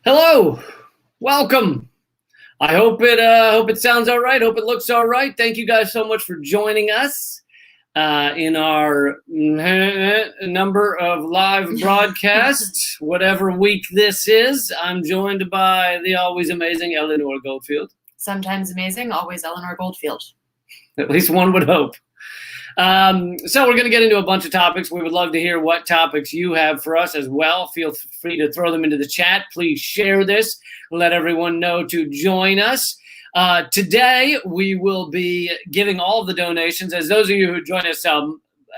Hello, welcome. I hope it sounds all right. Hope it looks all right. Thank you guys so much for joining us in our number of live broadcasts. Whatever week this is, I'm joined by the always amazing Eleanor Goldfield. Sometimes amazing, always Eleanor Goldfield. At least one would hope. So we're going to get into a bunch of topics. We would love to hear what topics you have for us as well. Feel free to throw them into the chat. Please share this. Let everyone know to join us. Today, we will be giving all of the donations. As those of you who join us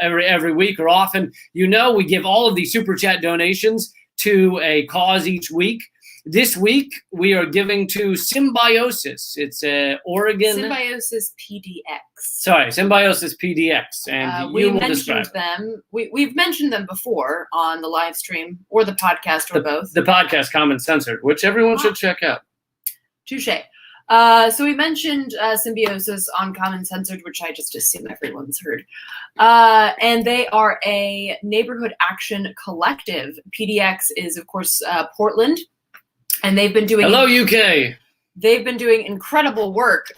every week or often, you know we give all of the Super Chat donations to a cause each week. This week, we are giving to Symbiosis. It's Oregon... Symbiosis PDX. Sorry, Symbiosis PDX. And you will describe them. We've mentioned them before on the live stream or the podcast or both. The podcast, Common Censored, which everyone should check out. Touche. So we mentioned Symbiosis on Common Censored, which I just assume everyone's heard. And they are a neighborhood action collective. PDX is, of course, Portland. And they've been doing... Hello, UK! They've been doing incredible work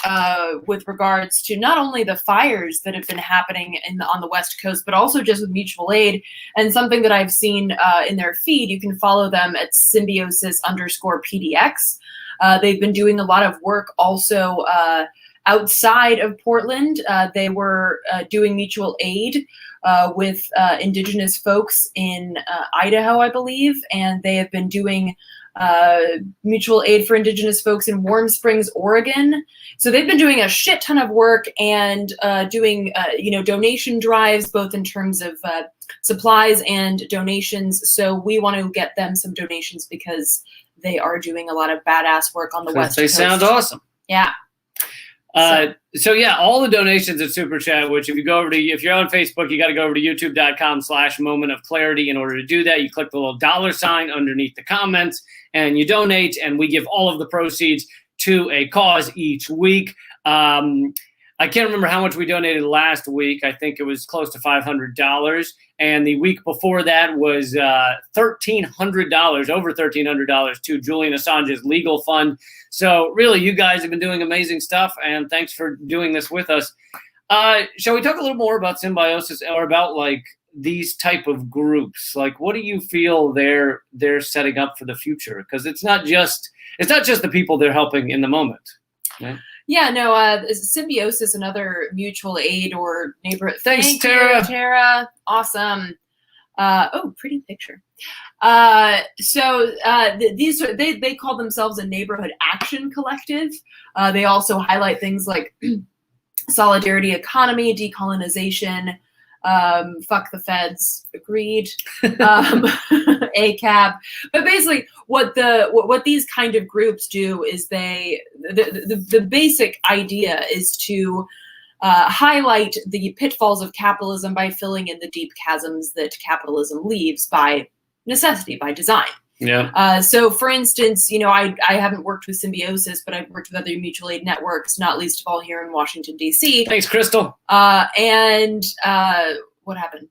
with regards to not only the fires that have been happening on the West Coast, but also just with mutual aid. And something that I've seen in their feed, you can follow them at symbiosis_PDX. They've been doing a lot of work also outside of Portland. They were doing mutual aid with indigenous folks in Idaho, I believe. And they have been doing mutual aid for indigenous folks in Warm Springs, Oregon. So they've been doing a shit ton of work and doing, donation drives, both in terms of supplies and donations. So we want to get them some donations because they are doing a lot of badass work on the West Coast. They sound awesome. Yeah. So yeah, all the donations at Super Chat, which if you're on Facebook, you got to go over to youtube.com/moment of clarity. In order to do that, you click the little $sign underneath the comments and you donate, and we give all of the proceeds to a cause each week. I can't remember how much we donated last week. I think it was close to $500. And the week before that was $1,300, over $1,300 to Julian Assange's legal fund. So really, you guys have been doing amazing stuff, and thanks for doing this with us. Shall we talk a little more about Symbiosis or about like these type of groups? Like, what do you feel they're setting up for the future? Because it's not just the people they're helping in the moment. Right? Yeah, no, Symbiosis, another mutual aid or neighborhood. Thanks, Tara. Tara, awesome. Pretty picture. These are they call themselves a neighborhood action collective. They also highlight things like solidarity economy, decolonization, fuck the feds, agreed, ACAB. But basically what these kind of groups do is the basic idea is to highlight the pitfalls of capitalism by filling in the deep chasms that capitalism leaves by necessity, by design. Yeah. So for instance, I haven't worked with Symbiosis, but I've worked with other mutual aid networks, not least of all here in Washington, D.C. Thanks, Crystal. What happened?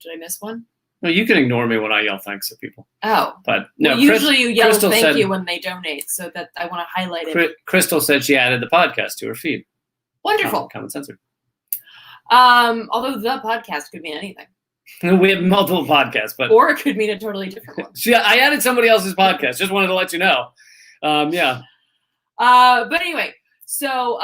Did I miss one? No, you can ignore me when I yell thanks at people. Oh. But no, well, usually you yell Crystal thank you when they donate, so that I want to highlight it. Crystal said she added the podcast to her feed. Wonderful. Common Censored. Although the podcast could mean anything. We have multiple podcasts, or it could mean a totally different one. Yeah, I added somebody else's podcast. Just wanted to let you know. Yeah. But anyway, so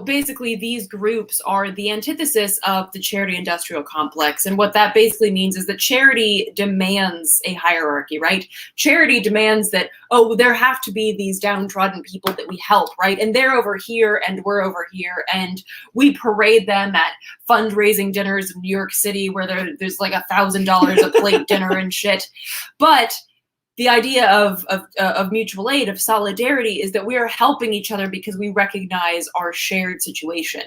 basically these groups are the antithesis of the charity industrial complex. And what that basically means is that charity demands a hierarchy, right? Charity demands that, there have to be these downtrodden people that we help, right? And they're over here and we're over here. And we parade them at fundraising dinners in New York City where there's like $1,000 a plate dinner and shit. But the idea of mutual aid, of solidarity, is that we are helping each other because we recognize our shared situation.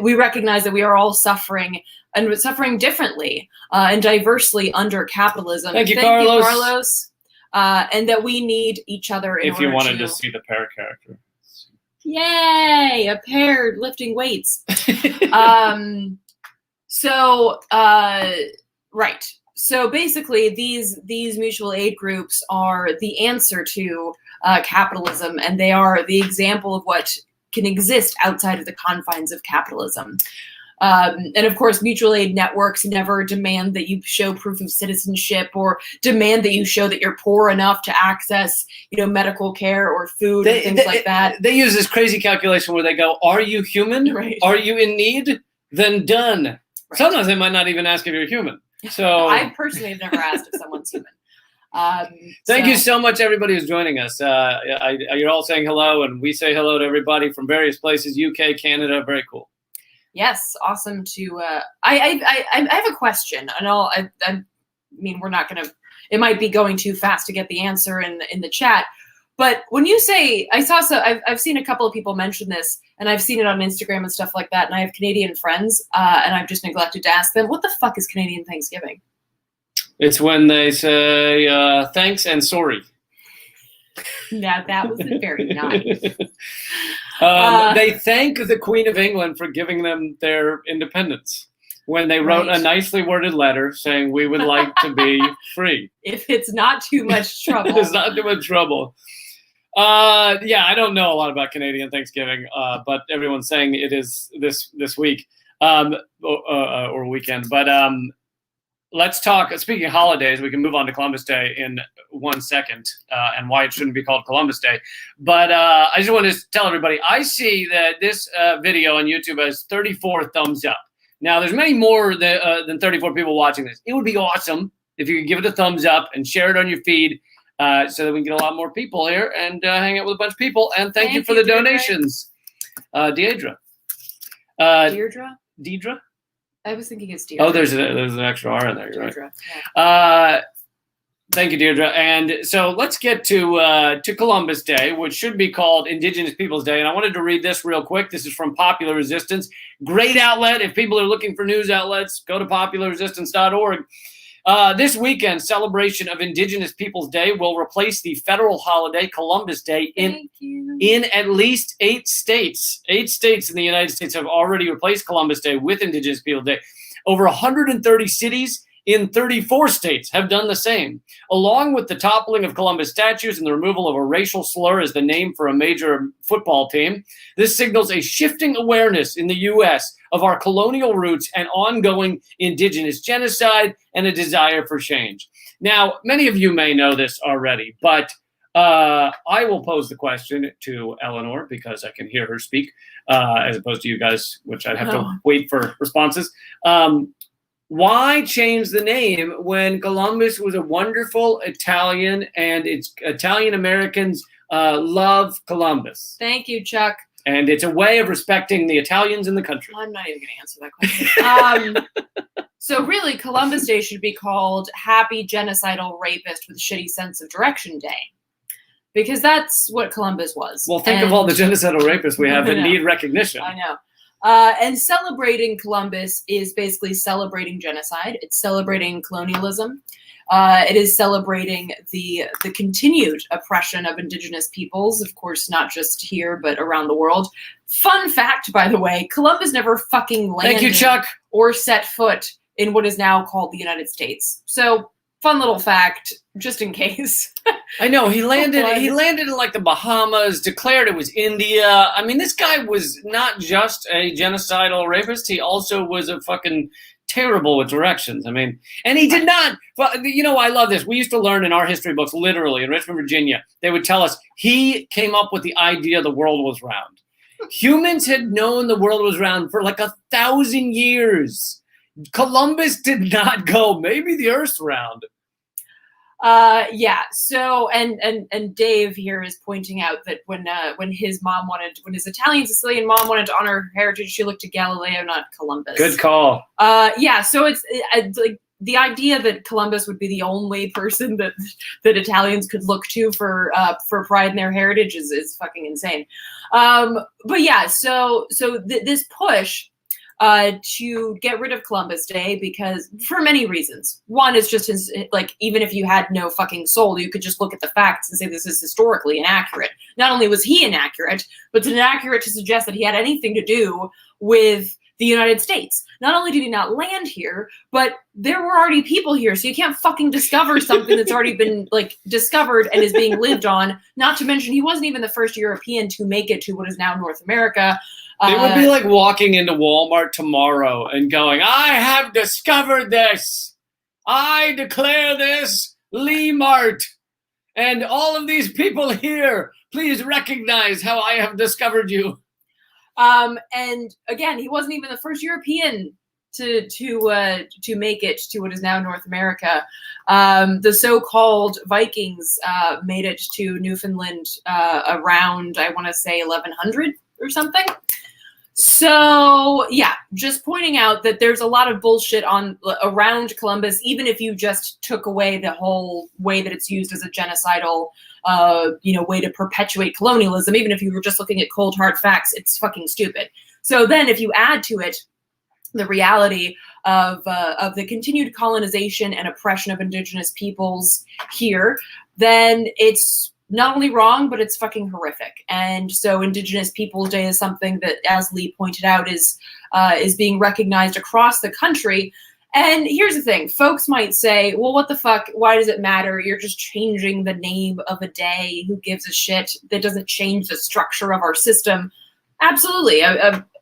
We recognize that we are all suffering, and suffering differently and diversely under capitalism. Thank you, Carlos. Carlos. And that we need each other in order to... If you wanted to see the pair character. Yay! A pair lifting weights. Right. So basically, these mutual aid groups are the answer to capitalism, and they are the example of what can exist outside of the confines of capitalism. And of course, mutual aid networks never demand that you show proof of citizenship or demand that you show that you're poor enough to access, medical care or food and things like that. They use this crazy calculation where they go, "Are you human? Right. Are you in need? Then done." Right. Sometimes they might not even ask if you're human. So I personally have never asked if someone's human. Thank you so much, everybody who's joining us. You're all saying hello, and we say hello to everybody from various places: UK, Canada. Very cool. Yes, awesome to. I have a question, and I mean, we're not gonna. It might be going too fast to get the answer in the chat, but when you say, I've seen a couple of people mention this, and I've seen it on Instagram and stuff like that, and I have Canadian friends, and I've just neglected to ask them, what the fuck is Canadian Thanksgiving? It's when they say thanks and sorry. Now that was very nice. They thank the Queen of England for giving them their independence when they wrote a nicely worded letter saying we would like to be free. If it's not too much trouble. It's not too much trouble. Yeah, I don't know a lot about Canadian Thanksgiving, but everyone's saying it is this week or weekend. But let's talk. Speaking of holidays, we can move on to Columbus Day in 1 second and why it shouldn't be called Columbus Day. But I just want to tell everybody, I see that this video on YouTube has 34 thumbs up. Now, there's many more than 34 people watching this. It would be awesome if you could give it a thumbs up and share it on your feed so that we can get a lot more people here and hang out with a bunch of people. And thank you for the donations. Deidre. Deidre? I was thinking it's Deirdre. Oh, there's an extra R in there. You're Deirdre, right. Yeah. Thank you, Deirdre. And so let's get to Columbus Day, which should be called Indigenous Peoples Day. And I wanted to read this real quick. This is from Popular Resistance. Great outlet. If people are looking for news outlets, go to popularresistance.org. This weekend, celebration of Indigenous Peoples Day will replace the federal holiday Columbus Day in at least 8 states. 8 states in the United States have already replaced Columbus Day with Indigenous Peoples Day. Over 130 cities in 34 states have done the same. Along with the toppling of Columbus statues and the removal of a racial slur as the name for a major football team, this signals a shifting awareness in the U.S. of our colonial roots and ongoing indigenous genocide and a desire for change. Now, many of you may know this already, but I will pose the question to Eleanor because I can hear her speak, as opposed to you guys, which I'd have to wait for responses. Why change the name when Columbus was a wonderful Italian and it's Italian Americans love Columbus? Thank you, Chuck. And it's a way of respecting the Italians in the country. I'm not even going to answer that question. So really, Columbus Day should be called Happy Genocidal Rapist with Shitty Sense of Direction Day. Because that's what Columbus was. Well, think of all the genocidal rapists we have that need recognition. I know. And celebrating Columbus is basically celebrating genocide. It's celebrating colonialism. It is celebrating the continued oppression of indigenous peoples, of course, not just here, but around the world. Fun fact, by the way, Columbus never fucking landed Thank you, Chuck. Or set foot in what is now called the United States. So, fun little fact, just in case. I know, he landed in like the Bahamas, declared it was India. I mean, this guy was not just a genocidal rapist, he also was a fucking terrible with directions. I mean, and he did not, I love this. We used to learn in our history books, literally, in Richmond, Virginia, they would tell us he came up with the idea the world was round. Humans had known the world was round for like 1,000 years. Columbus did not go, maybe the Earth's round. Yeah. So, and Dave here is pointing out that when his Italian Sicilian mom wanted to honor her heritage, she looked to Galileo, not Columbus. Good call. Yeah. So it's like the idea that Columbus would be the only person that Italians could look to for pride in their heritage is fucking insane. But yeah. So this push to get rid of Columbus Day, because for many reasons. One is just even if you had no fucking soul, you could just look at the facts and say this is historically inaccurate. Not only was he inaccurate, but it's inaccurate to suggest that he had anything to do with the United States. Not only did he not land here, but there were already people here. So you can't fucking discover something that's already been like discovered and is being lived on. Not to mention, he wasn't even the first European to make it to what is now North America. It would be like walking into Walmart tomorrow and going, I have discovered this. I declare this Lee Mart. And all of these people here, please recognize how I have discovered you. And again, he wasn't even the first European to make it to what is now North America. The so-called Vikings made it to Newfoundland around, I want to say, 1100 or something. So yeah, just pointing out that there's a lot of bullshit around Columbus, even if you just took away the whole way that it's used as a genocidal way to perpetuate colonialism. Even if you were just looking at cold hard facts, it's fucking stupid. So then if you add to it the reality of the continued colonization and oppression of indigenous peoples here, then it's not only wrong, but it's fucking horrific. And so Indigenous Peoples Day is something that, as Lee pointed out, is being recognized across the country. And here's the thing. Folks might say, well, what the fuck? Why does it matter? You're just changing the name of a day. Who gives a shit? That doesn't change the structure of our system. Absolutely.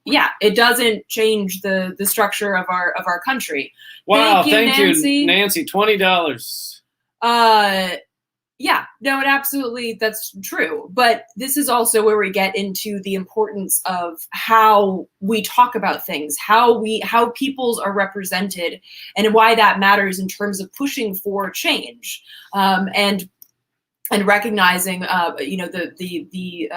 Yeah, it doesn't change the structure of our country. Wow, thank Nancy. you, Nancy. $20. Yeah, no, that's true. But this is also where we get into the importance of how we talk about things, how peoples are represented, and why that matters in terms of pushing for change, and recognizing, the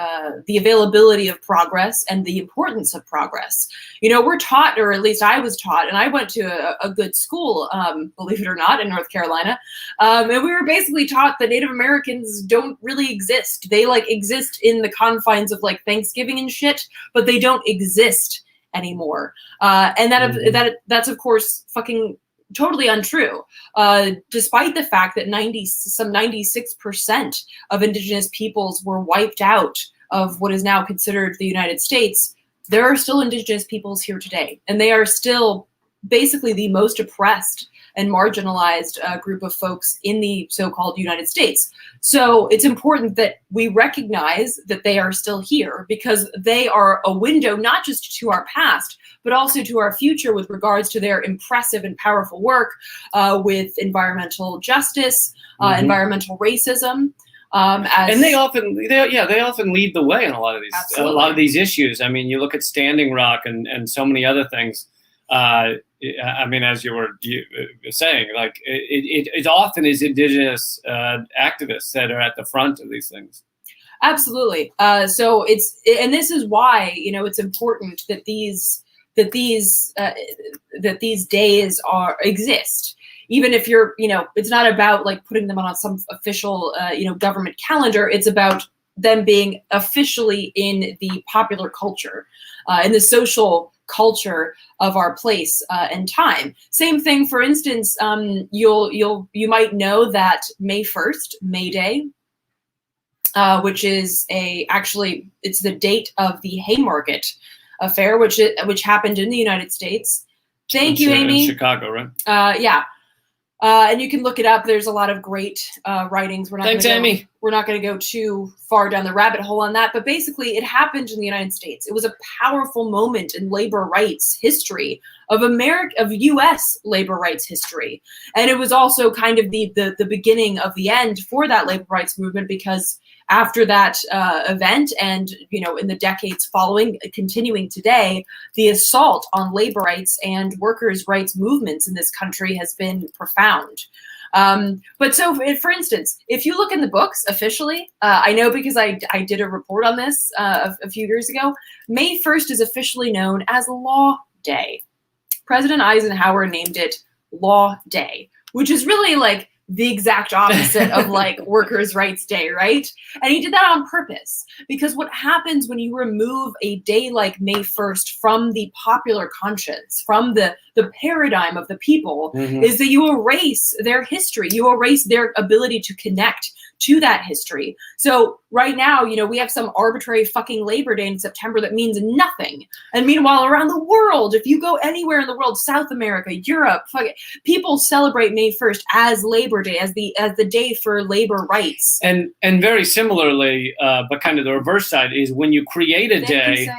availability of progress and the importance of progress. We're taught, or at least I was taught, and I went to a good school, believe it or not, in North Carolina, and we were basically taught that Native Americans don't really exist. They exist in the confines of Thanksgiving and shit, but they don't exist anymore. And that's of course fucking totally untrue, despite the fact that 96% of indigenous peoples were wiped out of what is now considered the United States. There are still indigenous peoples here today, and they are still basically the most oppressed and marginalized group of folks in the so-called United States. So it's important that we recognize that they are still here, because they are a window not just to our past, but also to our future with regards to their impressive and powerful work with environmental justice, environmental racism. And they often lead the way in a lot of these Absolutely. A lot of these issues. I mean, you look at Standing Rock and so many other things. I mean, as you were saying, it often is indigenous activists that are at the front of these things. Absolutely. So and this is why it's important that these days exist. Even if you're, it's not about putting them on some official, government calendar. It's about them being officially in the popular culture, in the social culture of our place and time. Same thing, for instance, you might know that May 1st, May Day, which is it's the date of the Haymarket affair, which happened in the United States. Thank you, Amy. In Chicago, right? Yeah. And you can look it up. There's a lot of great writings. Thanks, Amy. We're not going to go too far down the rabbit hole on that. But basically, it happened in the United States. It was a powerful moment in labor rights history of U.S. labor rights history. And it was also kind of the beginning of the end for that labor rights movement, because after that event and, in the decades following, continuing today, the assault on labor rights and workers' rights movements in this country has been profound. But so, for instance, if you look in the books officially, I know because I did a report on this a few years ago, May 1st is officially known as Law Day. President Eisenhower named it Law Day, which is really the exact opposite of Workers' Rights Day, right? And he did that on purpose, because what happens when you remove a day like May 1st from the popular conscience, from the paradigm of the people, is that you erase their history, you erase their ability to connect to that history. So right now, we have some arbitrary fucking Labor Day in September that means nothing. And meanwhile, around the world, if you go anywhere in the world, South America, Europe, people celebrate May 1st as Labor Day, as the day for labor rights. And very similarly, but kind of the reverse side is when you create a day.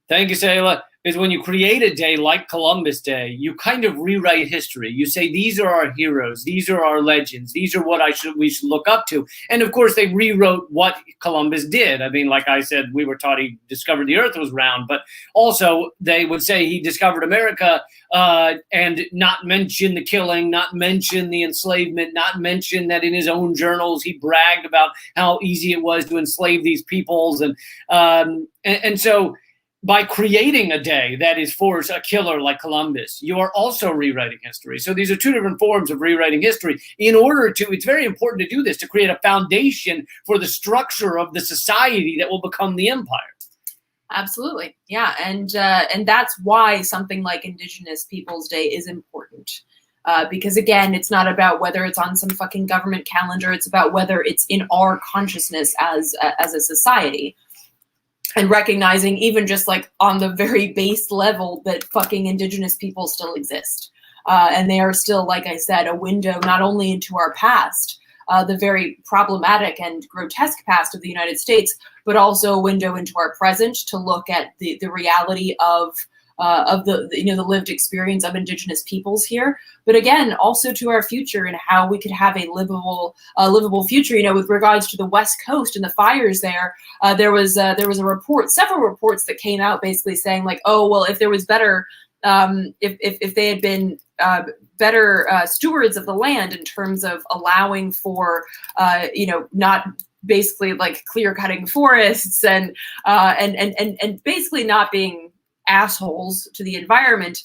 Thank you, Sayla. Is when you create a day like Columbus Day, you kind of rewrite history. You say, these are our heroes. These are our legends. These are what we should look up to. And of course, they rewrote what Columbus did. I mean, like I said, we were taught he discovered the earth was round, but also they would say he discovered America and not mention the killing, not mention the enslavement, not mention that in his own journals, he bragged about how easy it was to enslave these peoples. And so, by creating a day that is for a killer like Columbus, you are also rewriting history. So these are two different forms of rewriting history. It's very important to do this, to create a foundation for the structure of the society that will become the empire. Absolutely. Yeah. And that's why something like Indigenous Peoples Day is important. Because again, it's not about whether it's on some fucking government calendar. It's about whether it's in our consciousness as a society. And recognizing even just like on the very base level that fucking Indigenous people still exist. And they are still, like I said, a window not only into our past, the very problematic and grotesque past of the United States, but also a window into our present to look at the reality of the lived experience of Indigenous peoples here, but again, also to our future and how we could have a livable future. With regards to the West Coast and the fires there was a report, several reports that came out basically saying like, oh well, if there was better, if they had been better stewards of the land in terms of allowing for not basically like clear cutting forests and basically not being assholes to the environment,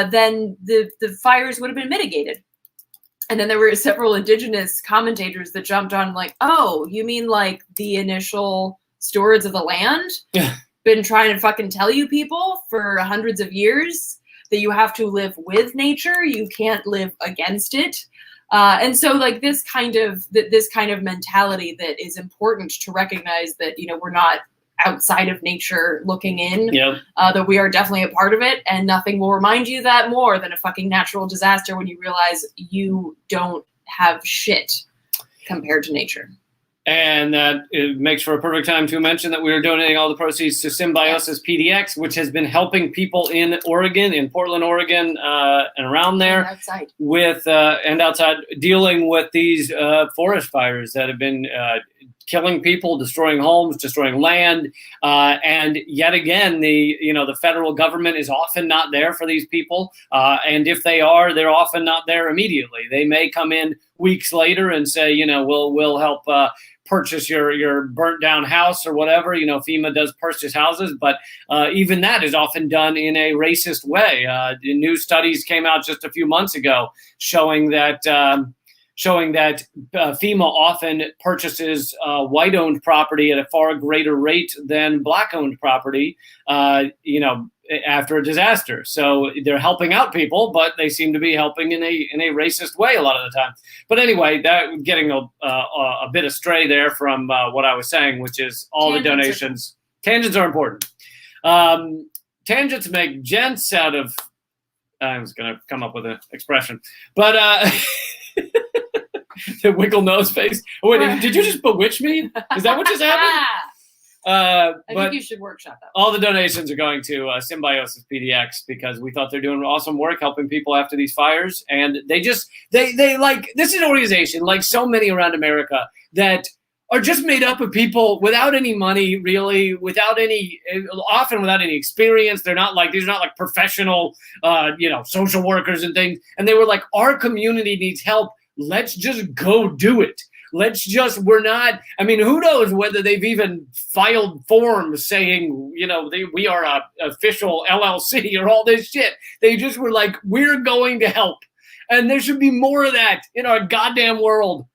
then the fires would have been mitigated. And then there were several Indigenous commentators that jumped on like, oh, you mean like the initial stewards of the land been trying to fucking tell you people for hundreds of years that you have to live with nature, you can't live against it. And so like this kind of mentality that is important to recognize that, we're not outside of nature looking in, that we are definitely a part of it, and nothing will remind you that more than a fucking natural disaster when you realize you don't have shit compared to nature. And that it makes for a perfect time to mention that we are donating all the proceeds to Symbiosis PDX, which has been helping people in Oregon, in Portland, Oregon, and around there, and outside, dealing with these forest fires that have been killing people, destroying homes, destroying land, and yet again, the federal government is often not there for these people, and if they are, they're often not there immediately. They may come in weeks later and say, we'll help purchase your burnt down house or whatever. FEMA does purchase houses, but even that is often done in a racist way. New studies came out just a few months ago showing that FEMA often purchases white-owned property at a far greater rate than black-owned property, after a disaster. So they're helping out people, but they seem to be helping in a racist way a lot of the time. But anyway, that getting a bit astray there from what I was saying, which is all the donations. Tangents are important. Tangents make gents out of. I was going to come up with an expression, but. The wiggle nose face. Oh, wait, did you just bewitch me? Is that what just happened? I think you should workshop that. All the donations are going to Symbiosis PDX because we thought they're doing awesome work helping people after these fires. And they like, this is an organization like so many around America that are just made up of people without any money, really, often without any experience. These are not like professional, social workers and things. And they were like, our community needs help. Let's just go do it. Who knows whether they've even filed forms saying, we are a official LLC or all this shit. They just were like, we're going to help. And there should be more of that in our goddamn world.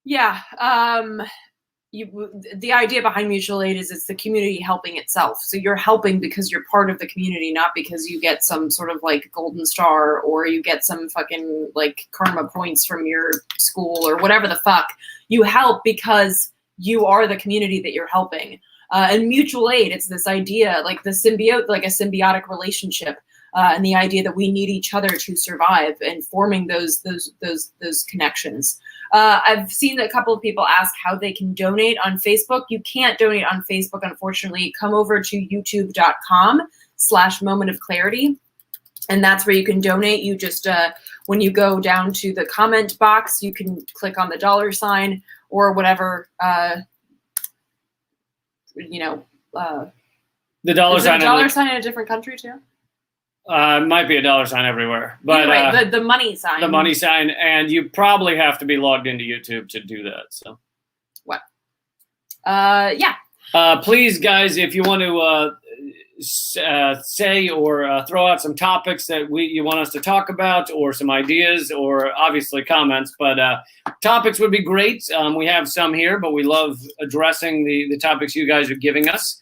Yeah. The idea behind mutual aid is it's the community helping itself. So you're helping because you're part of the community, not because you get some sort of like golden star or you get some fucking like karma points from your school or whatever the fuck. You help because you are the community that you're helping. And mutual aid, it's this idea, like a symbiotic relationship, and the idea that we need each other to survive, and forming those connections. I've seen a couple of people ask how they can donate on Facebook. You can't donate on Facebook, unfortunately. Come over to youtube.com/Moment of Clarity, and that's where you can donate. You just when you go down to the comment box, you can click on the $ or whatever. The dollar sign. Dollar sign in a different country too? Might be a $ everywhere, but anyway, the money sign. The money sign, and you probably have to be logged into YouTube to do that. So, what? Yeah. Please, guys, if you want to say or throw out some topics that you want us to talk about, or some ideas, or obviously comments, but topics would be great. We have some here, but we love addressing the topics you guys are giving us.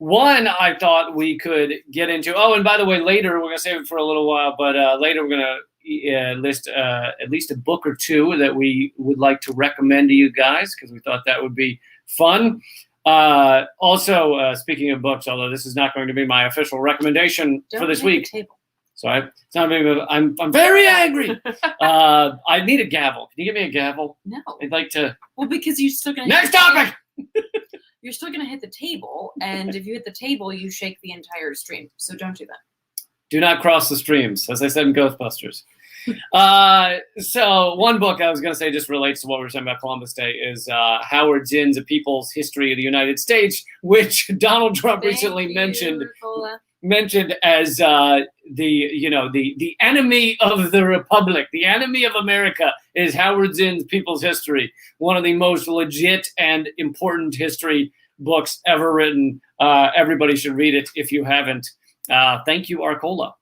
One I thought we could get into. Oh, and by the way, later we're gonna save it for a little while, but later we're gonna list at least a book or two that we would like to recommend to you guys, because we thought that would be fun. Also, speaking of books, although this is not going to be my official recommendation for this week. Sorry, it's not being. I'm very angry. I need a gavel. Can you give me a gavel? No. I'd like to. Well, because you're still gonna. Next topic. You're still gonna hit the table, and if you hit the table, you shake the entire stream. So don't do that. Do not cross the streams, as I said in Ghostbusters. So one book I was going to say just relates to what we were saying about Columbus Day is Howard Zinn's A People's History of the United States, which Donald Trump recently mentioned as the enemy of the Republic, the enemy of America is Howard Zinn's People's History, one of the most legit and important history books ever written. Everybody should read it if you haven't. Thank you, Arcola.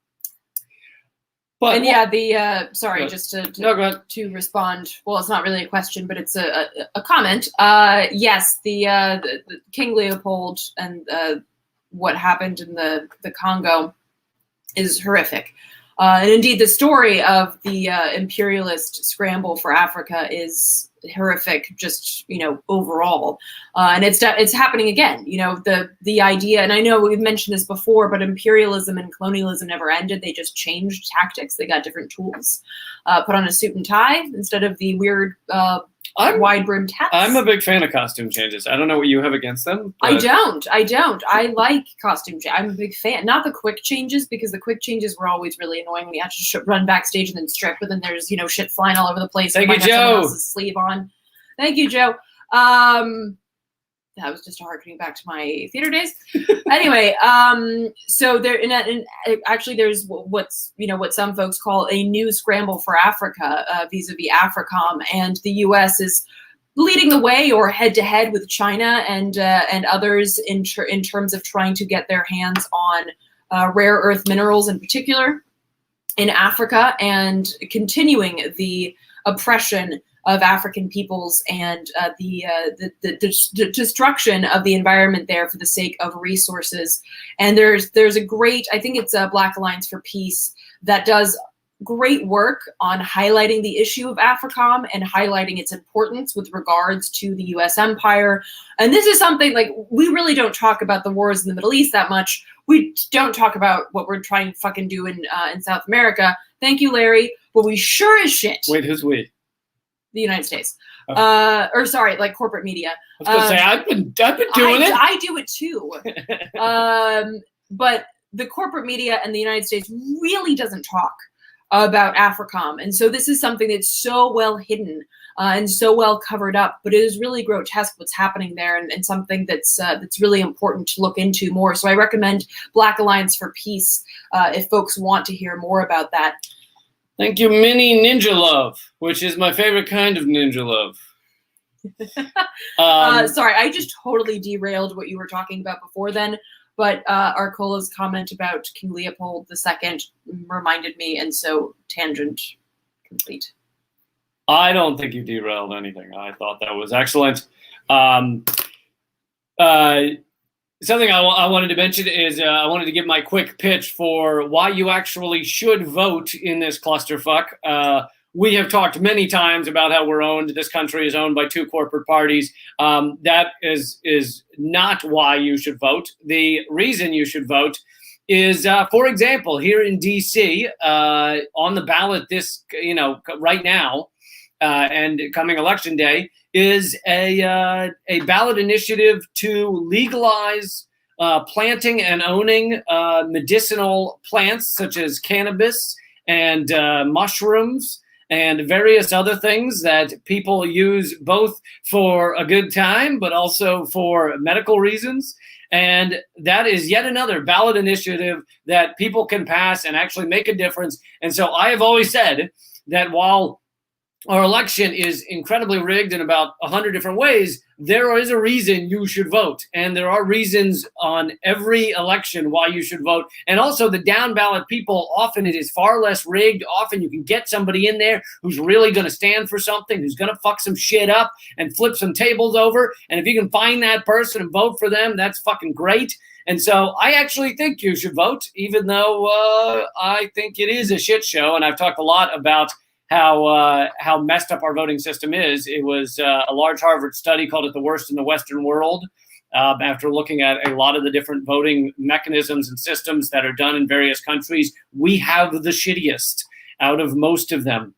But, and yeah, sorry, just to respond. Well, it's not really a question, but it's a comment. Yes, the King Leopold and what happened in the Congo is horrific. And indeed, the story of the imperialist scramble for Africa is horrific, just overall. And it's happening again. The idea, and I know we've mentioned this before, but imperialism and colonialism never ended. They just changed tactics. They got different tools. Put on a suit and tie instead of the weird wide-brimmed hats. I'm a big fan of costume changes. I don't know what you have against them. I don't. I like costume changes. I'm a big fan. Not the quick changes, because the quick changes were always really annoying. We had to run backstage and then strip, but then there's shit flying all over the place. Thank you, Joe. Sleeve on. Thank you, Joe. That was just harkening back to my theater days. Anyway, so there, actually, there's what some folks call a new scramble for Africa, vis-a-vis AFRICOM, and the U.S. is leading the way, or head-to-head with China and others in terms of trying to get their hands on rare earth minerals in particular in Africa, and continuing the oppression of African peoples and the destruction of the environment there for the sake of resources. And there's a great, I think it's a Black Alliance for Peace, that does great work on highlighting the issue of AFRICOM and highlighting its importance with regards to the U.S. empire. And this is something, like, we really don't talk about the wars in the Middle East that much. We don't talk about what we're trying to fucking do in South America. Thank you, Larry. But we sure as shit. Wait, who's we? The United States. Or sorry, like corporate media. I was gonna say, I've been doing it. I do it too. But the corporate media in the United States really doesn't talk about AFRICOM. And so this is something that's so well hidden and so well covered up, but it is really grotesque what's happening there, and something that's really important to look into more. So I recommend Black Alliance for Peace if folks want to hear more about that. Thank you, Mini Ninja Love, which is my favorite kind of ninja love. Sorry, I just totally derailed what you were talking about before then, but Arcola's comment about King Leopold II reminded me, and so tangent complete. I don't think you derailed anything. I thought that was excellent. Something I wanted to mention is I wanted to give my quick pitch for why you actually should vote in this clusterfuck. we have talked many times about how this country is owned by two corporate parties. That is not why you should vote. The reason you should vote is, for example, here in D.C., on the ballot right now, and coming election day, is a ballot initiative to legalize planting and owning medicinal plants such as cannabis and mushrooms and various other things that people use both for a good time, but also for medical reasons. And that is yet another ballot initiative that people can pass and actually make a difference. And so I have always said that while our election is incredibly rigged in about 100 different ways, there is a reason you should vote. And there are reasons on every election why you should vote. And also the down ballot people, often it is far less rigged. Often you can get somebody in there who's really going to stand for something, who's going to fuck some shit up and flip some tables over. And if you can find that person and vote for them, that's fucking great. And so I actually think you should vote, even though I think it is a shit show. And I've talked a lot about how messed up our voting system is. It was a large Harvard study called it the worst in the Western world. After looking at a lot of the different voting mechanisms and systems that are done in various countries, we have the shittiest out of most of them.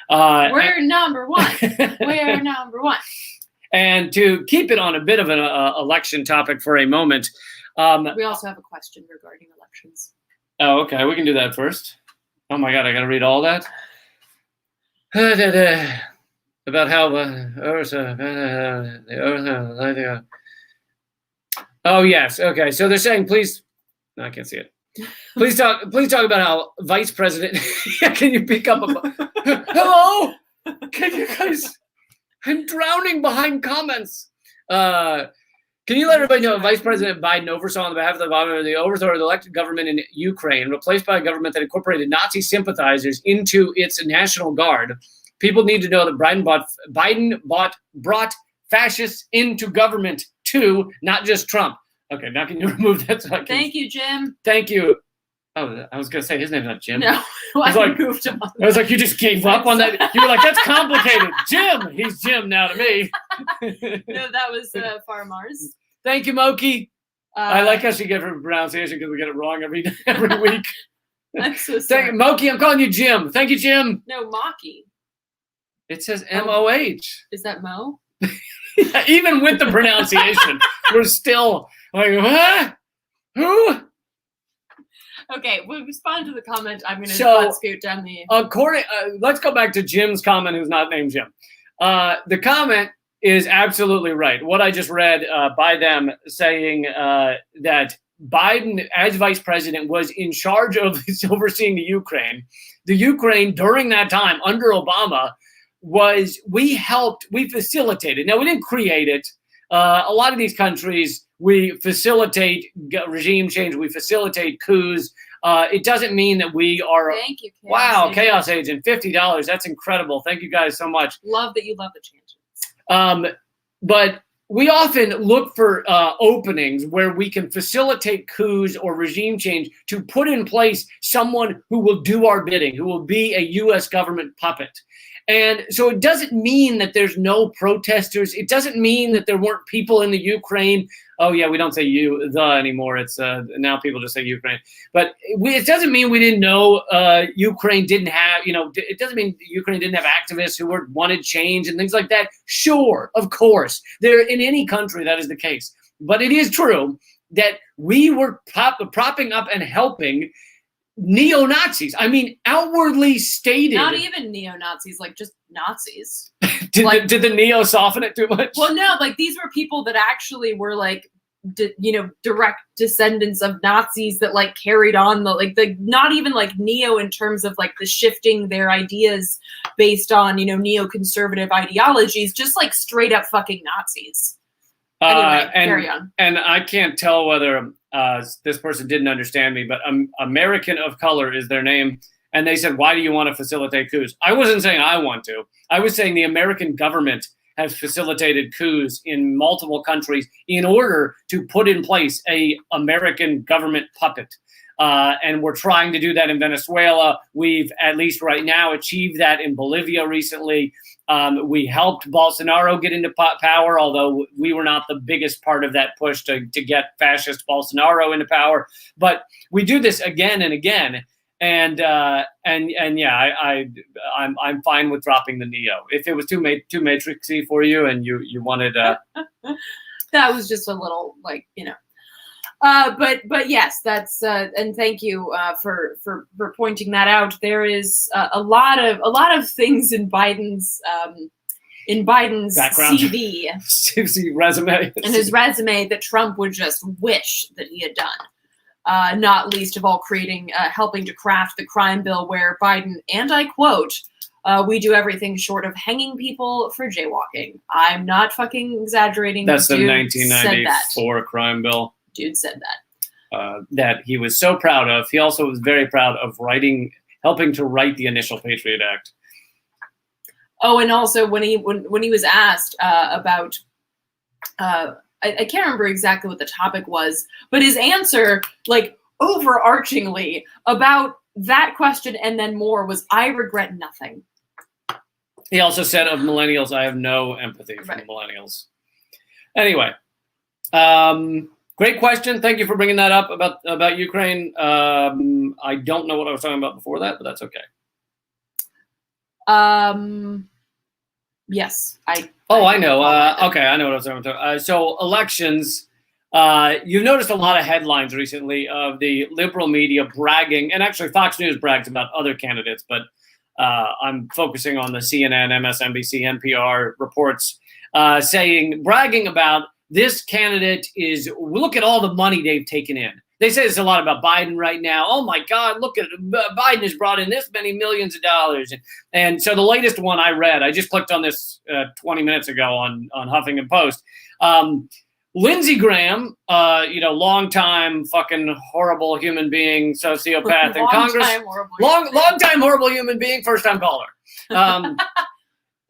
We're number one. We're number one. And to keep it on a bit of an election topic for a moment. We also have a question regarding elections. Oh, okay. We can do that first. Oh my God, I got to read all that? About how oh yes, okay. So they're saying, please. No, I can't see it. Please talk about how Vice President. Can you pick up hello? Can you guys? I'm drowning behind comments. Can you let everybody know Vice President Biden oversaw on behalf of the overthrow of the elected government in Ukraine, replaced by a government that incorporated Nazi sympathizers into its National Guard? People need to know that Biden brought fascists into government too, not just Trump. Okay, now can you remove that? Thank you, Jim. Thank you. Oh, I was going to say his name's not Jim. No, I goofed him. I was like, you just gave up on that. You were like, that's complicated. Jim. He's Jim now to me. No, that was Farmars. Thank you, Moki. I like how she gets her pronunciation because we get it wrong every week. I'm so sorry. Moki, I'm calling you Jim. Thank you, Jim. No, Maki. It says M-O-H. Is that Mo? Yeah, even with the pronunciation, we're still like, what? Who? Okay, we'll respond to the comment. I'm going to scoot down the... let's go back to Jim's comment, who's not named Jim. The comment is absolutely right. What I just read by them saying that Biden, as vice president, was in charge of overseeing the Ukraine. The Ukraine, during that time, under Obama, we facilitated. Now, we didn't create it. A lot of these countries, we facilitate regime change. We facilitate coups. It doesn't mean that we are. Thank you, Chaos Agent, $50. That's incredible. Thank you guys so much. Love that you love the changes. But we often look for openings where we can facilitate coups or regime change to put in place someone who will do our bidding, who will be a U.S. government puppet. And so it doesn't mean that there's no protesters. It doesn't mean that there weren't people in the Ukraine. Oh, yeah, we don't say the anymore. It's now people just say Ukraine. But it doesn't mean we didn't know Ukraine didn't have, it doesn't mean Ukraine didn't have activists who wanted change and things like that. Sure, of course. In any country, that is the case. But it is true that we were propping up and helping neo-Nazis. I mean, outwardly stated. Not even neo-Nazis, like just Nazis. Did the neo soften it too much? Well, no, like these were people that actually were like, direct descendants of Nazis that like carried on the not even like neo in terms of like the shifting their ideas based on, neoconservative ideologies, just like straight up fucking Nazis. Anyway, carry on. And I can't tell whether this person didn't understand me, but American of color is their name. And they said, why do you want to facilitate coups? I wasn't saying I want to. I was saying the American government has facilitated coups in multiple countries in order to put in place a American government puppet. And we're trying to do that in Venezuela. We've, at least right now, achieved that in Bolivia recently. We helped Bolsonaro get into power, although we were not the biggest part of that push to get fascist Bolsonaro into power. But we do this again and again. And yeah, I'm fine with dropping the Neo. If it was too matrixy for you and you wanted that was just a little, like, you know. But yes, that's and thank you for pointing that out. There is a lot of things in Biden's background, CV, resume, and his resume that Trump would just wish that he had done. Not least of all, helping to craft the crime bill where Biden, and I quote, "We do everything short of hanging people for jaywalking." I'm not fucking exaggerating. That's the 1994 crime bill. Dude said that. That he was so proud of. He also was very proud of helping to write the initial Patriot Act. Oh, and also when he was asked about, I can't remember exactly what the topic was, but his answer, like overarchingly about that question and then more, was, "I regret nothing." He also said of millennials, "I have no empathy for the millennials." Anyway. Great question. Thank you for bringing that up about Ukraine. I don't know what I was talking about before that, but that's okay. Yes, I know. Okay, I know what I was talking about. So elections. You've noticed a lot of headlines recently of the liberal media bragging, and actually Fox News brags about other candidates, but I'm focusing on the CNN, MSNBC, NPR reports bragging about this candidate is, look at all the money they've taken in. They say this a lot about Biden right now. Oh my God, look at Biden has brought in this many millions of dollars. And so the latest one I read, I just clicked on this 20 minutes ago on Huffington Post. Lindsey Graham, longtime fucking horrible human being, sociopath in Congress. Long-time horrible human being, first-time caller.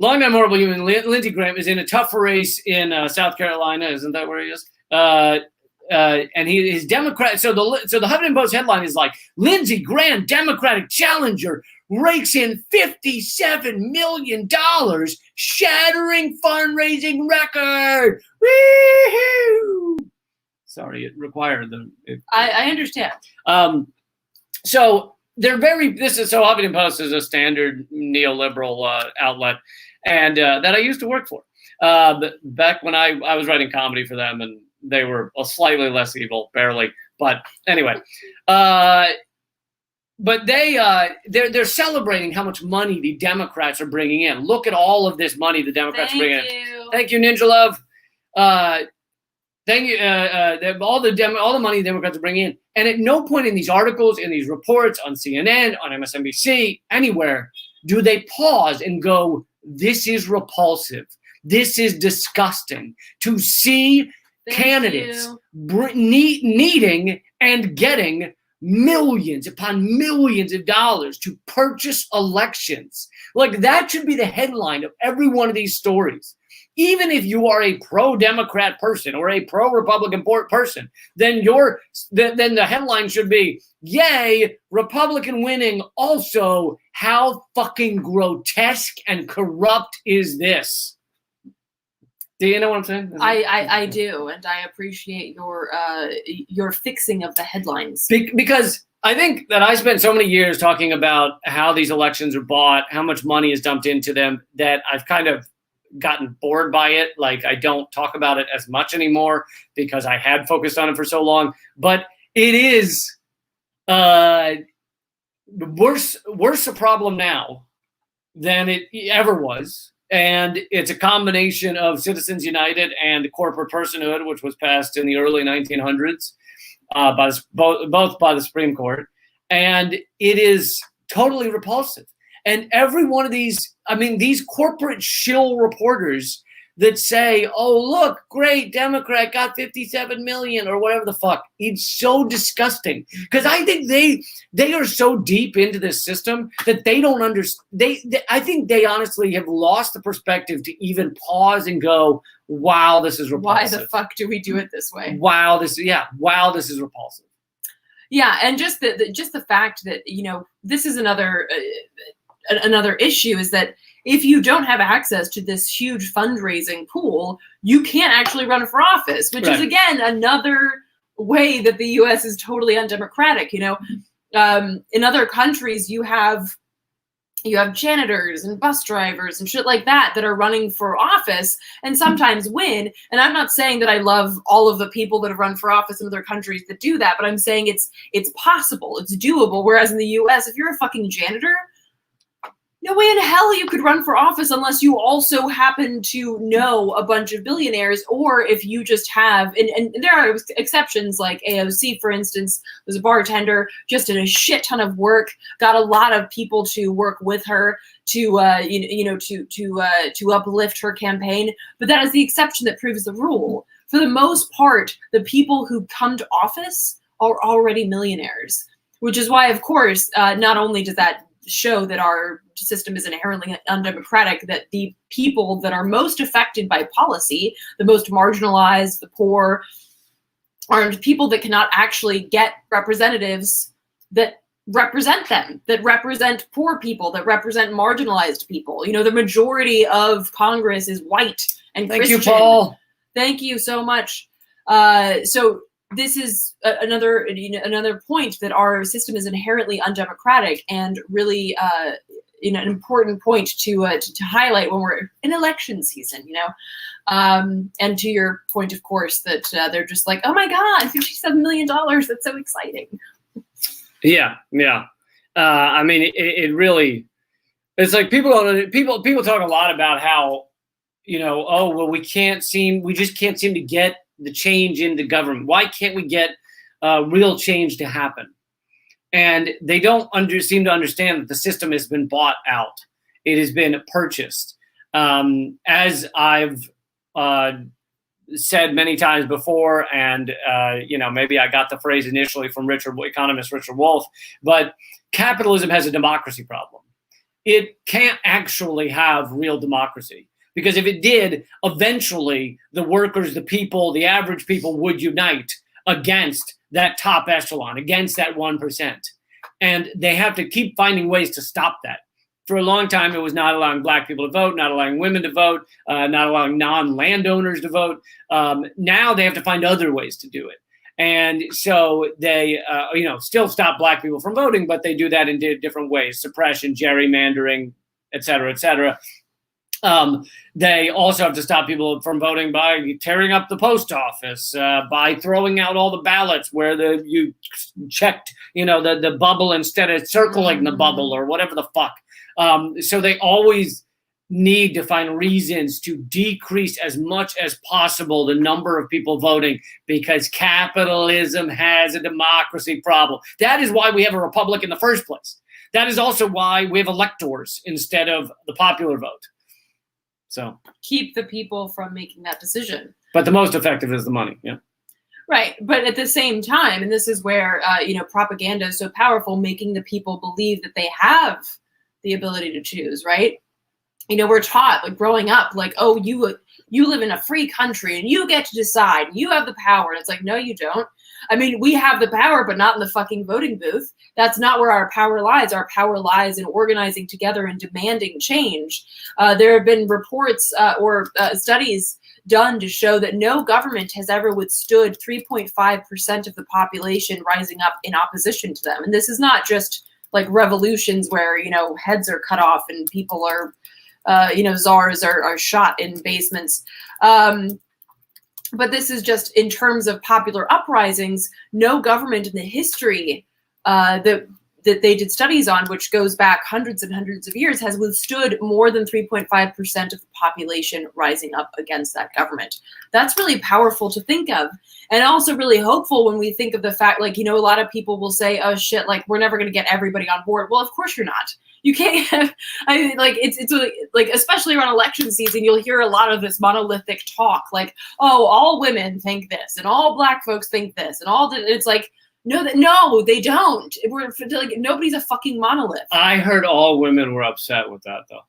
Long-time horrible human Lindsey Graham is in a tough race in South Carolina. Isn't that where he is? And his Democrat. So the Huffington Post headline is like, Lindsey Graham, Democratic challenger, rakes in $57 million, shattering fundraising record. Woo-hoo! Sorry, it required them. I understand. So they're so Huffington Post is a standard neoliberal outlet, and that I used to work for back when I was writing comedy for them, and they were a slightly less evil, barely. But anyway, but they're celebrating how much money the Democrats are bringing in. Look at all of this money the Democrats are bringing in. Thank you, Ninja Love. Thank you. All the money the Democrats are bringing in, and at no point in these articles, in these reports, on CNN, on MSNBC, anywhere, do they pause and go, "This is repulsive. This is disgusting to see candidates needing and getting millions upon millions of dollars to purchase elections." Like, that should be the headline of every one of these stories. Even if you are a pro-Democrat person or a pro-Republican person, then the headline should be, "Yay, Republican winning. Also, how fucking grotesque and corrupt is this?" Do you know what I'm saying? I do, and I appreciate your fixing of the headlines. Because I think that I spent so many years talking about how these elections are bought, how much money is dumped into them, that I've kind of gotten bored by it. Like, I don't talk about it as much anymore because I had focused on it for so long. But it is worse a problem now than it ever was. And it's a combination of Citizens United and corporate personhood, which was passed in the early 1900s both by the Supreme Court. And it is totally repulsive. And every one of these corporate shill reporters that say, "Oh, look, great, Democrat got 57 million," or whatever the fuck. It's so disgusting, because I think they are so deep into this system that they don't understand. I think they honestly have lost the perspective to even pause and go, "Wow, this is repulsive. Why the fuck do we do it this way? Wow, this is repulsive." Yeah, and just the fact that, you know, this is another issue, is that if you don't have access to this huge fundraising pool, you can't actually run for office, which is, again, another way that the U.S. is totally undemocratic. You know, in other countries, you have janitors and bus drivers and shit like that are running for office and sometimes win. And I'm not saying that I love all of the people that have run for office in other countries that do that, but I'm saying it's possible, it's doable. Whereas in the US, if you're a fucking janitor, no way in hell you could run for office unless you also happen to know a bunch of billionaires, or if you just have, and there are exceptions, like AOC, for instance, was a bartender, just did a shit ton of work, got a lot of people to work with her to uplift her campaign. But that is the exception that proves the rule. For the most part, the people who come to office are already millionaires, which is why, of course, not only does that show that our system is inherently undemocratic, that the people that are most affected by policy, the most marginalized, the poor, are people that cannot actually get representatives that represent them, that represent poor people, that represent marginalized people. You know, the majority of Congress is white and Christian. Thank you, Paul. Thank you so much. So this is another point that our system is inherently undemocratic, and really, an important point to highlight when we're in election season. You know, and to your point, of course, that they're just like, oh my God, $57 million. That's so exciting. Yeah. I mean, it really, it's like people talk a lot about how, you know, oh well, we just can't seem to get the change in the government. Why can't we get real change to happen? And they don't seem to understand that the system has been bought out. It has been purchased. As I've said many times before, and maybe I got the phrase initially from economist Richard Wolff, but capitalism has a democracy problem. It can't actually have real democracy. Because if it did, eventually the workers, the people, the average people would unite against that top echelon, against that 1%. And they have to keep finding ways to stop that. For a long time, it was not allowing black people to vote, not allowing women to vote, not allowing non-landowners to vote. Now they have to find other ways to do it. And so they, still stop black people from voting, but they do that in different ways: suppression, gerrymandering, et cetera, et cetera. They also have to stop people from voting by tearing up the post office, by throwing out all the ballots where you checked, the bubble instead of circling the bubble or whatever the fuck. So they always need to find reasons to decrease as much as possible the number of people voting, because capitalism has a democracy problem. That is why we have a republic in the first place. That is also why we have electors instead of the popular vote. So keep the people from making that decision. But the most effective is the money. Yeah. Right. But at the same time, and this is where, propaganda is so powerful, making the people believe that they have the ability to choose. Right. We're taught, like, growing up, like, oh, you live in a free country and you get to decide. You have the power. And it's like, no, you don't. I mean, we have the power, but not in the fucking voting booth. That's not where our power lies. Our power lies in organizing together and demanding change. There have been reports or studies done to show that no government has ever withstood 3.5% of the population rising up in opposition to them. And this is not just like revolutions where, heads are cut off and people are, czars are shot in basements. But this is just in terms of popular uprisings. No government in the history that they did studies on, which goes back hundreds and hundreds of years, has withstood more than 3.5% of the population rising up against that government. That's really powerful to think of, and also really hopeful when we think of the fact, like, a lot of people will say, oh shit, like, we're never going to get everybody on board. Well, of course you're not. You can't have, it's like, especially around election season, you'll hear a lot of this monolithic talk, like, oh, all women think this and all black folks think this and it's like, no, they don't. We're like, nobody's a fucking monolith. I heard all women were upset with that, though.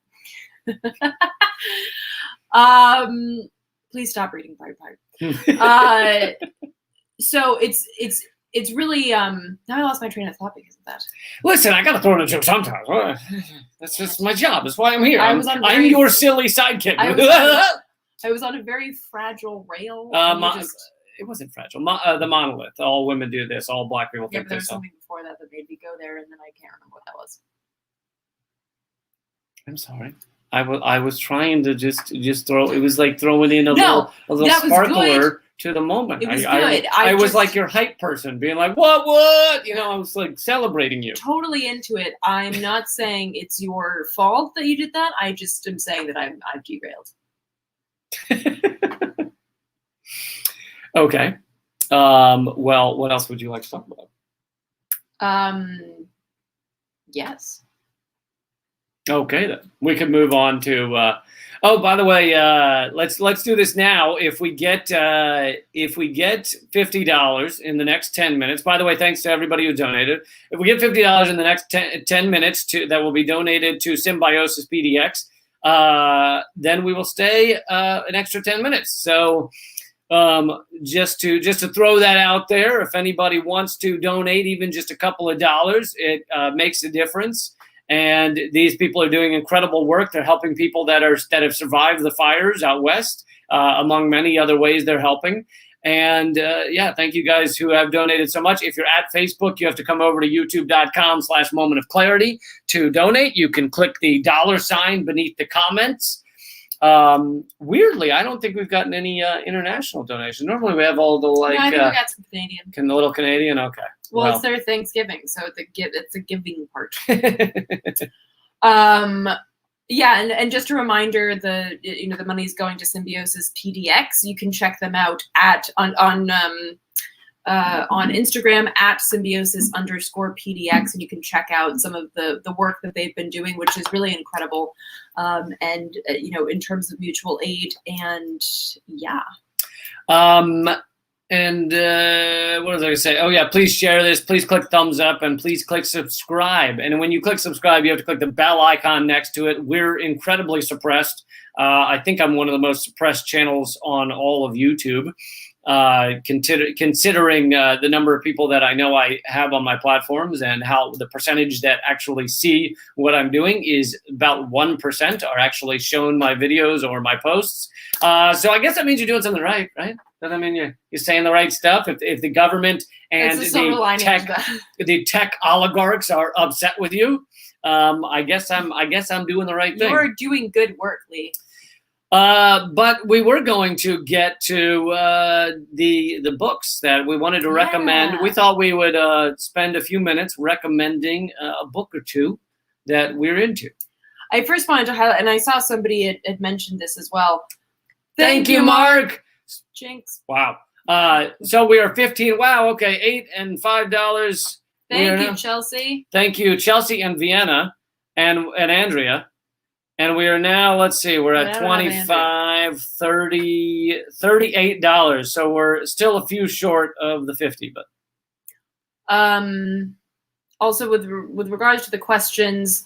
Please stop reading Breitbart. So it's it's really now I lost my train of thought because of that. Listen, I gotta throw in a joke sometimes. That's just my job. That's why I'm here. I'm very- your silly sidekick. I was on a very fragile rail. It wasn't fragile. The monolith. All women do this. All black people Yeah, think but there this. was something before that made me go there, and then I can't remember what that was. I'm sorry. I was trying to just throw. It was like throwing in a little sparkler to the moment. It was good. I was like your hype person, being like, what? You know, I was like celebrating you. Totally into it. I'm not saying it's your fault that you did that. I just am saying that I've derailed. Okay. Well, what else would you like to talk about? Yes. Okay, then we can move on to. Oh, by the way, let's do this now. If we get $50 in the next 10 minutes. By the way, thanks to everybody who donated. If we get $50 in the next 10 minutes that will be donated to Symbiosis PDX, then we will stay an extra 10 minutes. So. Just to throw that out there, if anybody wants to donate even just a couple of dollars, it makes a difference. And these people are doing incredible work. They're helping people that have survived the fires out west, among many other ways they're helping. And thank you guys who have donated so much. If you're at Facebook, you have to come over to youtube.com/moment of clarity to donate. You can click the $sign beneath the comments. Weirdly, I don't think we've gotten any international donations. Normally we have all the I think we got some Canadian. The little Canadian, okay. Well, it's their Thanksgiving, so it's a giving part. And just a reminder, the money's going to Symbiosis PDX. You can check them out on Instagram at symbiosis_PDX, and you can check out some of the work that they've been doing, which is really incredible. In terms of mutual aid, and yeah. What was I going to say? Oh, yeah, please share this. Please click thumbs up and please click subscribe. And when you click subscribe, you have to click the bell icon next to it. We're incredibly suppressed. I think I'm one of the most suppressed channels on all of YouTube. Considering the number of people that I know I have on my platforms and how the percentage that actually see what I'm doing is about 1% are actually shown my videos or my posts. So I guess that means you're doing something right? Does that mean you're saying the right stuff? If the government and the tech oligarchs are upset with you, I guess I'm doing the right thing. You're doing good work, Lee. But we were going to get to the books that we wanted to recommend. We thought we would spend a few minutes recommending a book or two that we're into. I first wanted to highlight, and I saw somebody had mentioned this as well. Thank you, Mark. Jinx. Wow. So we are 15. Wow. Okay. $8 and $5. Thank you, Chelsea. Thank you, Chelsea and Vienna and Andrea. And we are now, let's see, we're at $25, $30, $38. So we're still a few short of the 50, but. Also with regards to the questions,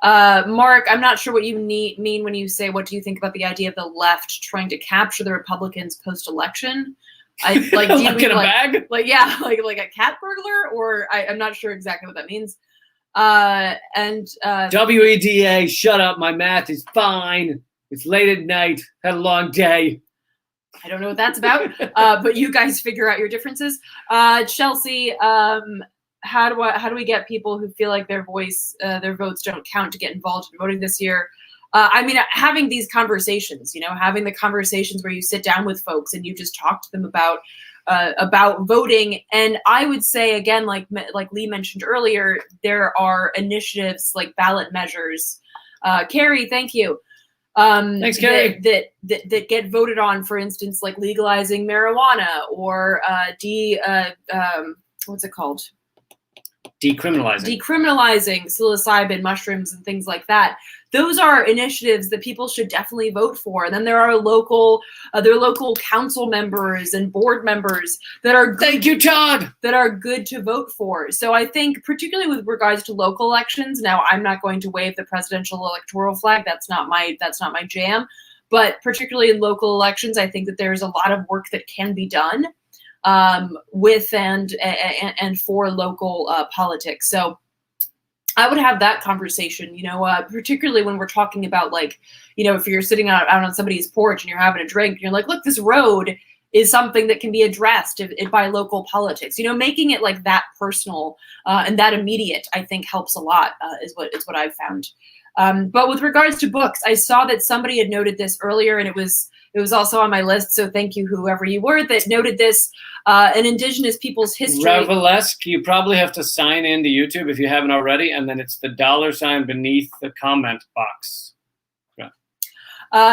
Mark, I'm not sure what you mean when you say, what do you think about the idea of the left trying to capture the Republicans post-election? Do you like mean, in a bag? Like a cat burglar, or I'm not sure exactly what that means. WEDA, shut up. My math is fine. It's late at night. Had a long day. I don't know what that's about, but you guys figure out your differences. Chelsea, how do we get people who feel like their votes don't count to get involved in voting this year? Having these conversations, having the conversations where you sit down with folks and you just talk to them about voting. And I would say, again, like Lee mentioned earlier, there are initiatives like ballot measures. Carrie, thank you. Thanks, Carrie. That get voted on, for instance, like legalizing marijuana or what's it called? Decriminalizing psilocybin, mushrooms, and things like that. Those are initiatives that people should definitely vote for. And then there are local council members and board members that are good, thank you, Todd, that are good to vote for. So I think, particularly with regards to local elections, now I'm not going to wave the presidential electoral flag. That's not my jam. But particularly in local elections, I think that there's a lot of work that can be done. with and for local politics. So I would have that conversation, particularly when we're talking about, like, if you're sitting out on somebody's porch and you're having a drink and you're like, look, this road is something that can be addressed by local politics. Making it like that personal and that immediate, I think, helps a lot. Is what I've found. But with regards to books, I saw that somebody had noted this earlier, and it was also on my list. So thank you, whoever you were that noted this. An Indigenous people's history. Revelesque, you probably have to sign into YouTube if you haven't already, and then it's the $sign beneath the comment box.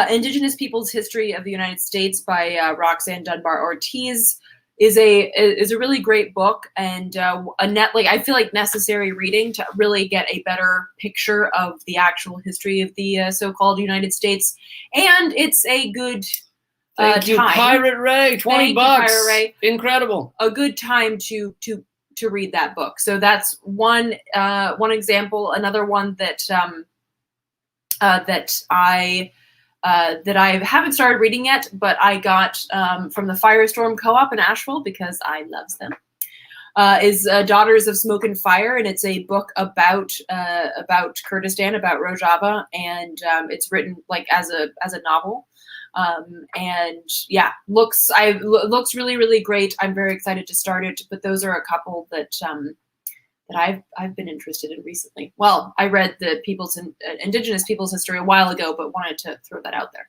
Indigenous Peoples' History of the United States by Roxanne Dunbar Ortiz is a really great book, and I feel like necessary reading to really get a better picture of the actual history of the so-called United States. And it's a good Thank you, Pirate Ray. $20. Pirate Ray. Incredible. A good time to read that book. So that's one example. Another one that I haven't started reading yet, but I got from the Firestorm Co-op in Asheville because I love them. Is Daughters of Smoke and Fire, and it's a book about Kurdistan, about Rojava, and it's written like as a novel. And yeah, looks really, really great. I'm very excited to start it, but those are a couple that I've been interested in recently. Well, I read the Indigenous Peoples history a while ago, but wanted to throw that out there.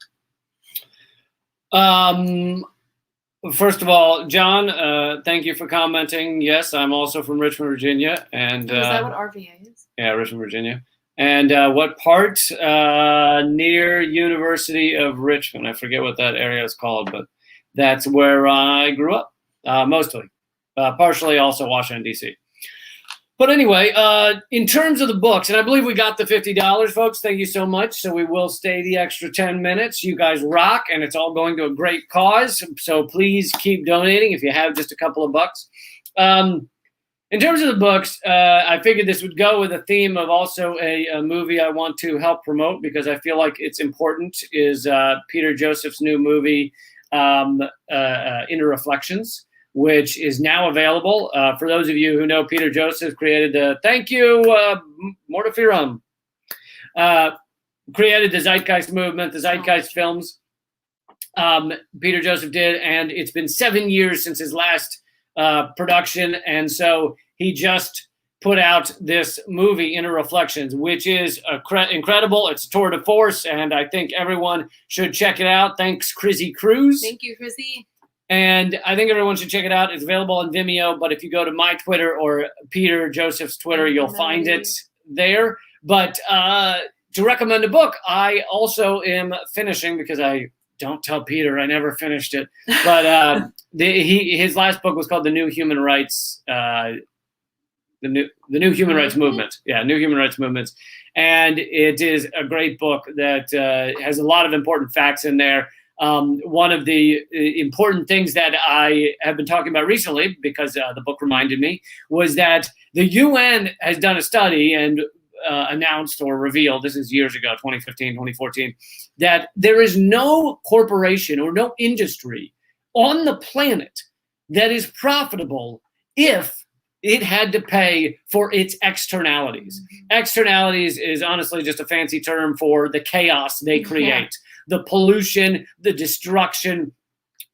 First of all, John, thank you for commenting. Yes, I'm also from Richmond, Virginia, and is that what RVA is? Yeah, Richmond, Virginia. And what part? Near University of Richmond. I forget what that area is called, but that's where I grew up, mostly. Partially also Washington, D.C. But anyway, in terms of the books, and I believe we got the $50, folks. Thank you so much. So we will stay the extra 10 minutes. You guys rock, and it's all going to a great cause. So please keep donating if you have just a couple of bucks. In terms of the books, I figured this would go with a theme of also a movie I want to help promote because I feel like it's important, is Peter Joseph's new movie, Inner Reflections, which is now available. For those of you who know, Peter Joseph created the, thank you, Mortifirum, created the Zeitgeist movement, the Zeitgeist films. Peter Joseph did, and it's been 7 years since his last production, and so he just put out this movie, Inner Reflections, which is incredible. It's a tour de force, and I think everyone should check it out. Thanks, Chrissy Cruz. Thank you, Chrissy. And I think everyone should check it out. It's available on Vimeo, but if you go to my Twitter or Peter Joseph's Twitter, you'll find it there. But to recommend a book, I also am finishing, because I don't tell Peter, I never finished it. But his last book was called The New Human Rights, the New Human Rights Movement. Yeah, New Human Rights Movements. And it is a great book that has a lot of important facts in there. One of the important things that I have been talking about recently, because the book reminded me, was that the UN has done a study and announced or revealed, this is years ago, 2015, 2014, that there is no corporation or no industry on the planet that is profitable if it had to pay for its externalities. Externalities is honestly just a fancy term for the chaos they create, the pollution, the destruction.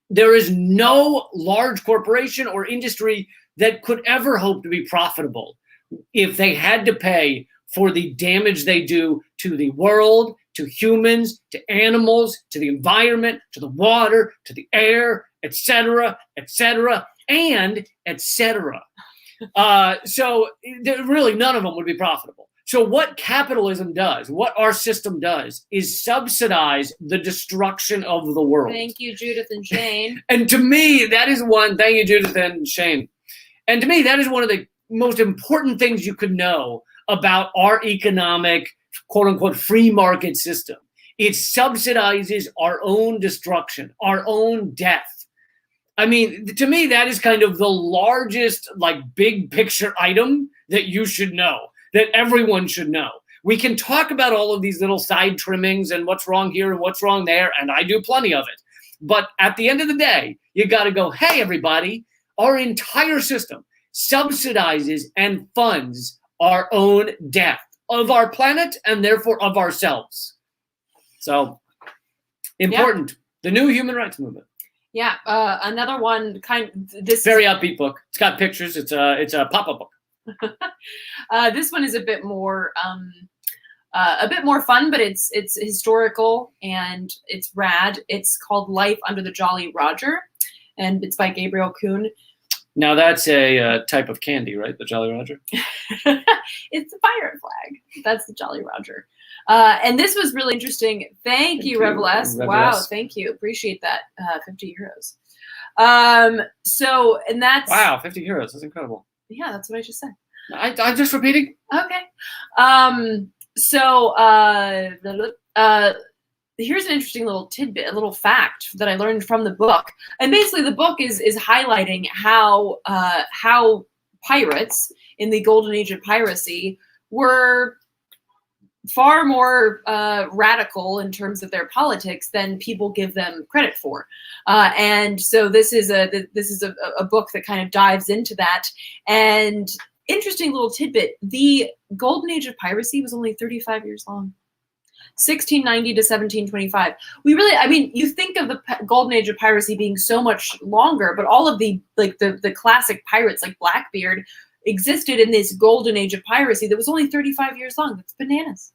There is no large corporation or industry that could ever hope to be profitable if they had to pay for the damage they do to the world, to humans, to animals, to the environment, to the water, to the air, etc., and etc. So really none of them would be profitable. So what capitalism does, what our system does, is subsidize the destruction of the world. Thank you, Judith and Shane. And to me, that is one, thank you, Judith and Shane. And to me, that is one of the most important things you could know about our economic, quote unquote, free market system. It subsidizes our own destruction, our own death. I mean, to me, that is kind of the largest, like, big picture item that you should know, that everyone should know. We can talk about all of these little side trimmings and what's wrong here and what's wrong there, and I do plenty of it. But at the end of the day, you got to go, hey, everybody, our entire system subsidizes and funds our own death of our planet and therefore of ourselves. So important. The new human rights movement. Yeah. Another one this very upbeat book. It's got pictures. It's a pop-up book. This one is a bit more fun, but it's historical and it's rad. It's called Life Under the Jolly Roger, and it's by Gabriel Kuhn. Now that's a type of candy, right? The Jolly Roger. It's the pirate flag. That's the Jolly Roger. And this was really interesting. Thank you, Revel S. Wow, thank you. Appreciate that. 50 euros. And that's... Wow, 50 euros. That's incredible. Yeah, that's what I just said. I'm just repeating. Okay. Here's an interesting little tidbit, a little fact that I learned from the book. And basically the book is highlighting how pirates in the Golden Age of Piracy were far more radical in terms of their politics than people give them credit for. And so this is a book that kind of dives into that. And interesting little tidbit, the Golden Age of Piracy was only 35 years long. 1690 to 1725. You think of the Golden Age of Piracy being so much longer, but all of the classic pirates like Blackbeard existed in this Golden Age of Piracy that was only 35 years long. That's bananas.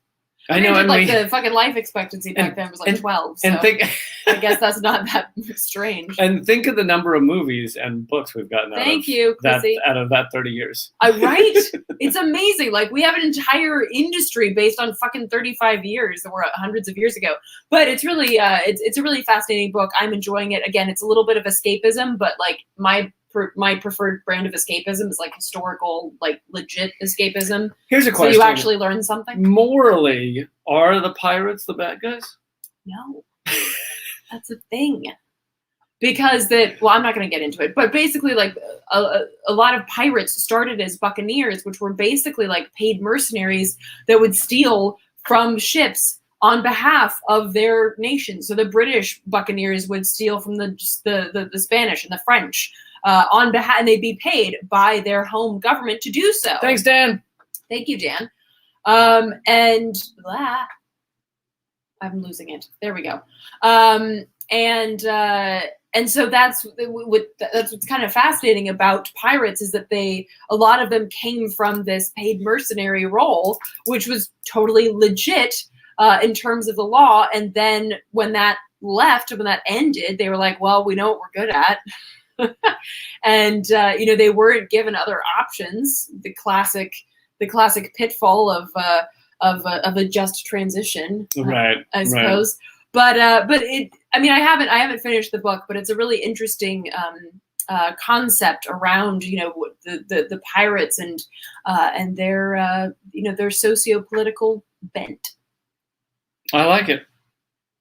I know. The fucking life expectancy back then was like 12. So I guess that's not that strange. And think of the number of movies and books we've gotten out of that 30 years. Right? It's amazing. Like, we have an entire industry based on fucking 35 years that were hundreds of years ago. But it's really, it's a really fascinating book. I'm enjoying it. Again, it's a little bit of escapism, but like my preferred brand of escapism is like historical, like legit escapism. Here's a question. So you actually learn something? Morally, are the pirates the bad guys? No. That's a thing. Because I'm not going to get into it, but basically like a lot of pirates started as buccaneers, which were basically like paid mercenaries that would steal from ships on behalf of their nation. So the British buccaneers would steal from the Spanish and the French on behalf, and they'd be paid by their home government to do so. Thanks, Dan. Thank you, Dan. I'm losing it. There we go. And so that's what's kind of fascinating about pirates, is that a lot of them came from this paid mercenary role, which was totally legit in terms of the law. And then when that ended, they were like, well, we know what we're good at. And they weren't given other options. The classic pitfall of a just transition, right? I suppose. Right. But I haven't finished the book, but it's a really interesting concept around the pirates and their socio-political bent. I like it.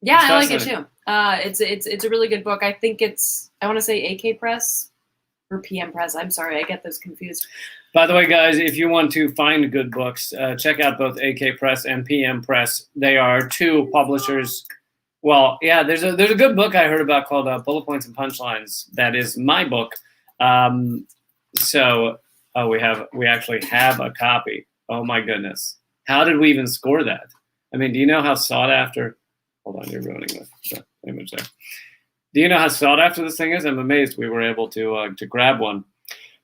Yeah, I like it too. It's a really good book. I think I want to say AK Press or PM Press. I'm sorry, I get those confused. By the way, guys, if you want to find good books, check out both AK Press and PM Press. They are two publishers. Well, yeah, there's a good book I heard about called Bullet Points and Punchlines. That is my book. We actually have a copy. Oh my goodness. How did we even score that? I mean, do you know how sought after? Hold on, you're ruining the image there. Do you know how sought after this thing is? I'm amazed we were able to grab one.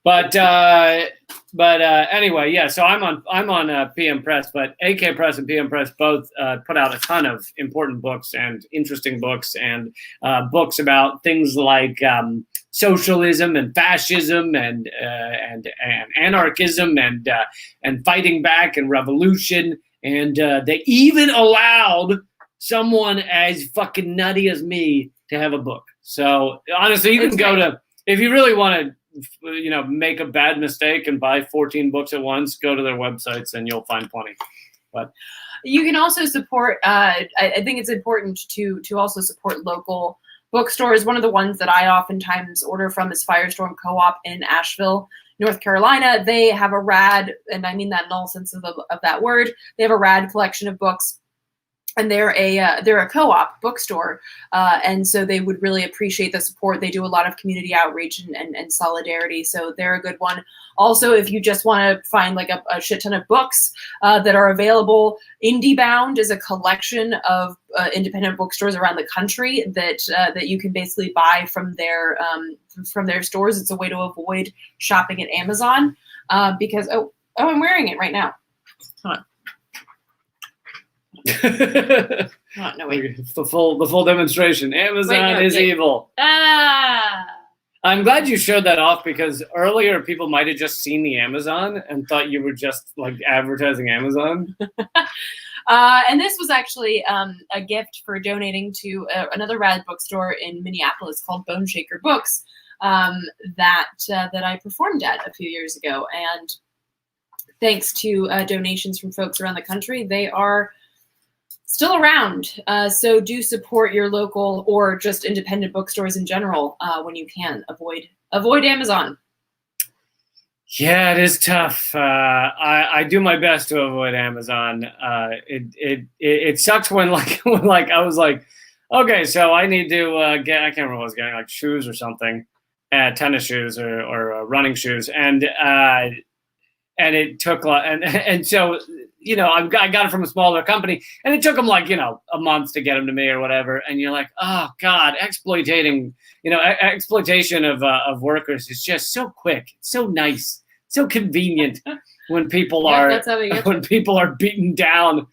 But anyway, yeah. So I'm on PM Press, but AK Press and PM Press both put out a ton of important books and interesting books and books about things like socialism and fascism and anarchism and fighting back and revolution. And they even allowed someone as fucking nutty as me to have a book. So honestly, you can go to, if you really want to, make a bad mistake and buy 14 books at once, go to their websites and you'll find plenty. But you can also support, I think it's important to also support local bookstores. One of the ones that I oftentimes order from is Firestorm Co-op in Asheville, North Carolina. They have a rad, and I mean that in all sense of that word, they have a rad collection of books. and they're a co-op bookstore, and so they would really appreciate the support. They do a lot of community outreach and solidarity, so they're a good one. Also, if you just want to find like a shit ton of books that are available, IndieBound is a collection of independent bookstores around the country that you can basically buy from their stores. It's a way to avoid shopping at Amazon because I'm wearing it right now. Hold on. Oh, no, wait. The full demonstration. Amazon is evil. I'm glad you showed that off because earlier people might have just seen the Amazon and thought you were just like advertising Amazon. And this was actually a gift for donating to another rad bookstore in Minneapolis called Bone Shaker Books that I performed at a few years ago. And thanks to donations from folks around the country, they are still around. So do support your local or just independent bookstores in general when you can. Avoid Amazon. Yeah, it is tough. I do my best to avoid Amazon. It sucks when I was like, okay, so I need to get, I can't remember what I was getting, like shoes or something, tennis shoes or running shoes, and it took and so. I got it from a smaller company, and it took them like, a month to get them to me or whatever. And you're like, oh God, exploitation of workers is just so quick, so nice, so convenient when people when people are beaten down.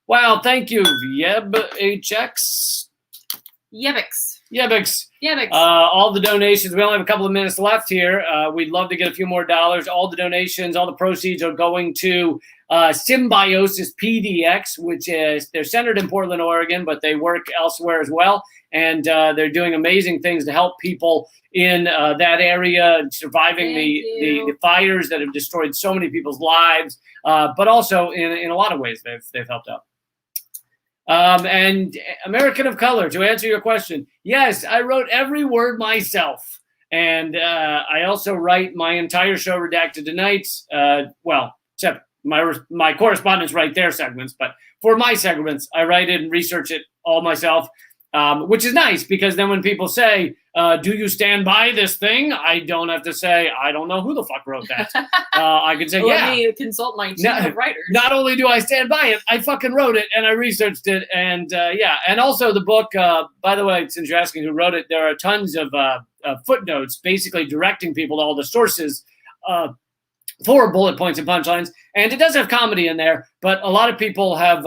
Wow, thank you, YebHX. Yebix. All the donations. We only have a couple of minutes left here. We'd love to get a few more dollars. All the donations, all the proceeds are going to Symbiosis PDX, which is, they're centered in Portland, Oregon, but they work elsewhere as well. And they're doing amazing things to help people in that area, surviving the fires that have destroyed so many people's lives, but also in a lot of ways they've helped out. And American of Color, to answer your question, yes, I wrote every word myself. And I also write my entire show redacted tonight. Except my correspondents write their segments. But for my segments, I write it and research it all myself, which is nice because then when people say, do you stand by this thing? I don't have to say, I don't know who the fuck wrote that. I can say, Let me consult my team of writers. Not only do I stand by it, I fucking wrote it and I researched it. And and also the book, by the way, since you're asking who wrote it, there are tons of footnotes basically directing people to all the sources for bullet points and punchlines. And it does have comedy in there, but a lot of people have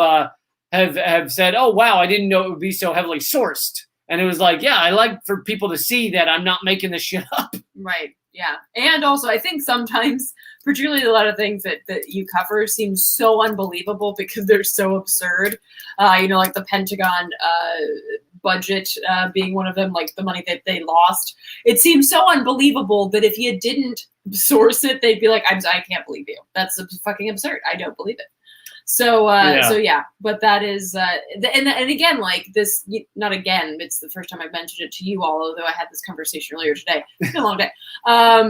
said, oh, wow, I didn't know it would be so heavily sourced. And it was like, yeah, I like for people to see that I'm not making this shit up. Right. Yeah. And also, I think sometimes, particularly a lot of things that you cover seem so unbelievable because they're so absurd. Like the Pentagon budget being one of them, like the money that they lost. It seems so unbelievable that if you didn't source it, they'd be like, I can't believe you. That's fucking absurd. I don't believe it. So but that is, and again, like this, not again, it's the first time I've mentioned it to you all, although I had this conversation earlier today. It's been a long day.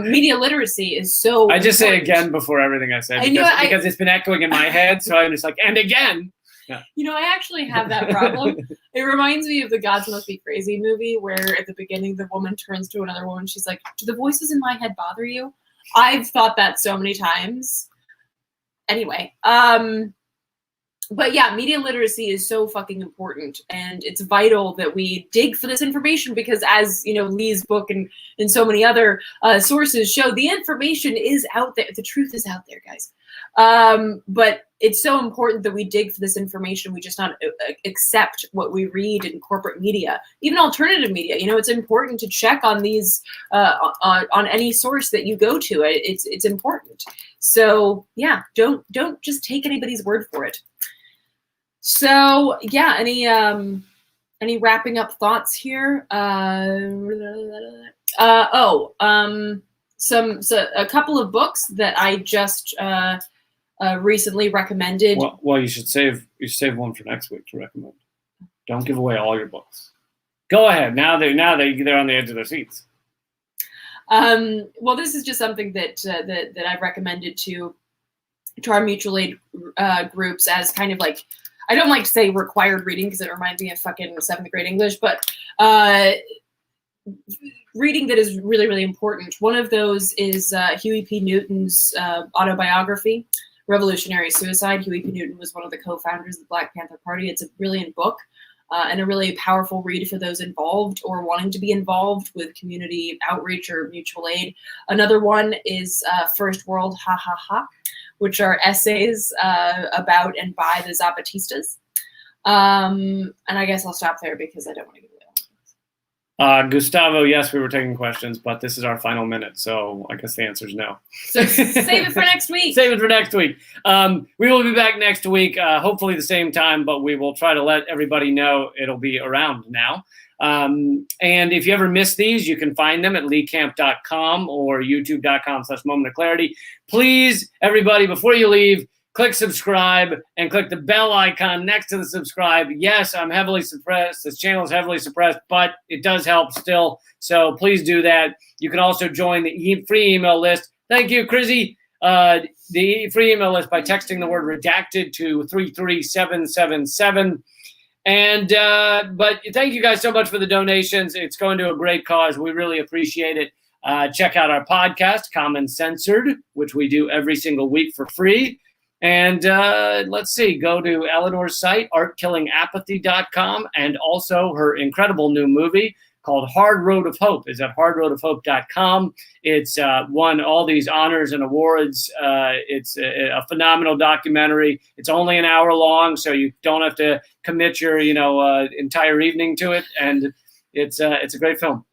Media literacy is so I just say again before everything I say, because it's been echoing in my head. So I'm just like, and again. Yeah. I actually have that problem. It reminds me of the Gods Must Be Crazy movie where at the beginning, the woman turns to another woman. She's like, do the voices in my head bother you? I've thought that so many times. Anyway, but yeah, media literacy is so fucking important, and it's vital that we dig for this information because, as Lee's book and so many other sources show, the information is out there. The truth is out there, guys. But it's so important that we dig for this information. We just not accept what we read in corporate media, even alternative media. It's important to check on these on any source that you go to. It's important. So yeah, don't just take anybody's word for it. So yeah, any wrapping up thoughts here? A couple of books that I just recently recommended. Well, you should save one for next week to recommend. Don't give away all your books. Go ahead. Now they're on the edge of their seats. Well, this is just something that I've recommended to our mutual aid groups as kind of like I don't like to say required reading because it reminds me of fucking 7th grade English, but reading that is really, really important. One of those is Huey P. Newton's autobiography, Revolutionary Suicide. Huey P. Newton was one of the co-founders of the Black Panther Party. It's a brilliant book and a really powerful read for those involved or wanting to be involved with community outreach or mutual aid. Another one is First World Ha Ha Ha, which are essays about and by the Zapatistas. And I guess I'll stop there because I don't want to give away all the Gustavo, yes, we were taking questions, but this is our final minute, so I guess the answer is no. So save it for next week. Save it for next week. We will be back next week, hopefully the same time, but we will try to let everybody know it'll be around now. And if you ever miss these, you can find them at leecamp.com or youtube.com/momentofclarity. Please, everybody, before you leave, click subscribe and click the bell icon next to the subscribe. Yes, I'm heavily suppressed. This channel is heavily suppressed, but it does help still. So please do that. You can also join the free email list. Thank you, Crizzy. The free email list by texting the word redacted to 33777. And but thank you guys so much for the donations. It's going to a great cause. We really appreciate it. Check out our podcast, Common Censored, which we do every single week for free. And let's see, go to Eleanor's site, artkillingapathy.com, and also her incredible new movie called Hard Road of Hope is at hardroadofhope.com. It's won all these honors and awards. It's a phenomenal documentary. It's only an hour long, so you don't have to commit your entire evening to it. And it's a great film.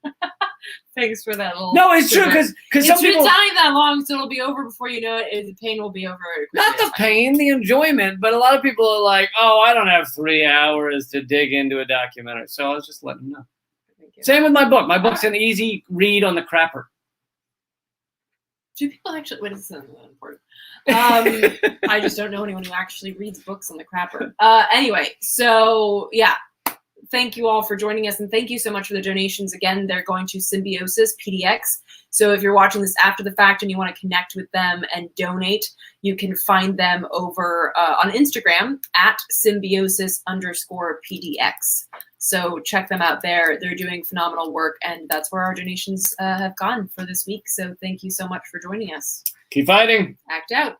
Thanks for that little. No, it's true because some people. It's not even that long, so it'll be over before you know it. The pain will be over. Not the pain, the enjoyment. But a lot of people are like, "Oh, I don't have 3 hours to dig into a documentary." So I was just letting them know. Same with my book. My book's an easy read on the crapper. Do people actually? Wait, this is important. I just don't know anyone who actually reads books on the crapper. Anyway, so yeah. Thank you all for joining us, and thank you so much for the donations. Again, they're going to Symbiosis PDX. So if you're watching this after the fact and you want to connect with them and donate, you can find them over on Instagram at symbiosis_PDX. So check them out there. They're doing phenomenal work, and that's where our donations have gone for this week. So thank you so much for joining us. Keep fighting. Act out.